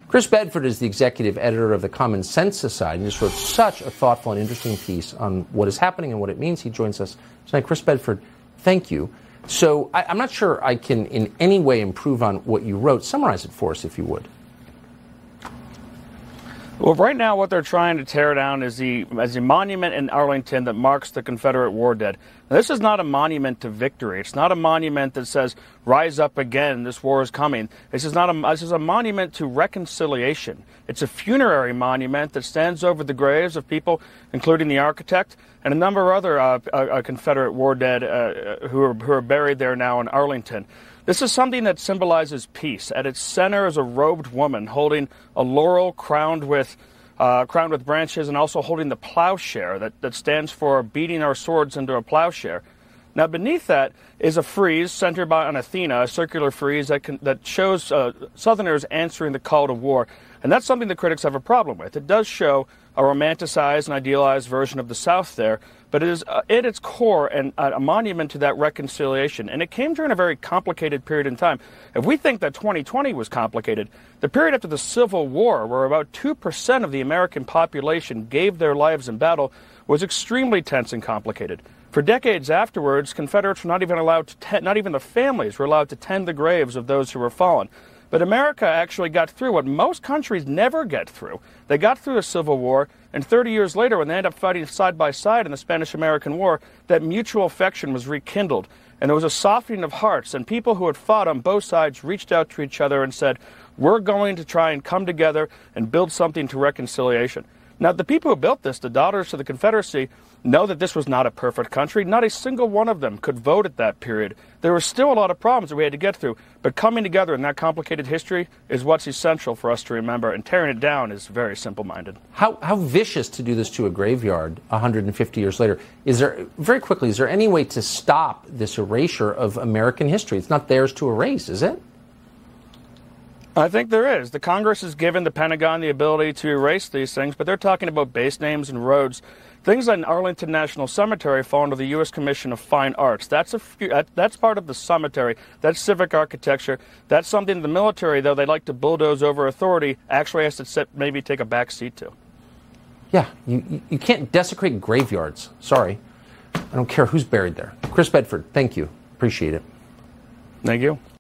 Chris Bedford is the executive editor of the Common Sense Society. He just wrote such a thoughtful and interesting piece on what is happening and what it means. He joins us tonight. Chris Bedford, thank you. So I'm not sure I can in any way improve on what you wrote. Summarize it for us, if you would. Well, right now what they're trying to tear down is the monument in Arlington that marks the Confederate war dead. Now, this is not a monument to victory. It's not a monument that says, rise up again, this war is coming. This is a monument to reconciliation. It's a funerary monument that stands over the graves of people, including the architect, and a number of other Confederate war dead who are buried there now in Arlington. This is something that symbolizes peace. At its center is a robed woman holding a laurel crowned with branches, and also holding the plowshare that stands for beating our swords into a plowshare. Now, beneath that is a frieze centered on Athena, a circular frieze that shows Southerners answering the call to war. And that's something the critics have a problem with. It does show a romanticized and idealized version of the South there, but it is at its core a monument to that reconciliation. And it came during a very complicated period in time. If we think that 2020 was complicated, the period after the Civil War, where about 2% of the American population gave their lives in battle, was extremely tense and complicated. For decades afterwards, Confederates were not even allowed to not even the families were allowed to tend the graves of those who were fallen. But America actually got through what most countries never get through. They got through the Civil War, and 30 years later, when they ended up fighting side by side in the Spanish-American War, that mutual affection was rekindled. And there was a softening of hearts, and people who had fought on both sides reached out to each other and said, we're going to try and come together and build something to reconciliation. Now, the people who built this, the Daughters of the Confederacy, know that this was not a perfect country. Not a single one of them could vote at that period. There were still a lot of problems that we had to get through, but coming together in that complicated history is what's essential for us to remember, and tearing it down is very simple-minded. How vicious to do this to a graveyard 150 years later. Is there any way to stop this erasure of American history? It's not theirs to erase, is it? I think there is. The Congress has given the Pentagon the ability to erase these things, but they're talking about base names and roads. Things like Arlington National Cemetery fall under the U.S. Commission of Fine Arts. That's part of the cemetery. That's civic architecture. That's something the military, though they like to bulldoze over authority, actually has to maybe take a back seat to. Yeah, you can't desecrate graveyards. Sorry. I don't care who's buried there. Chris Bedford, thank you. Appreciate it. Thank you.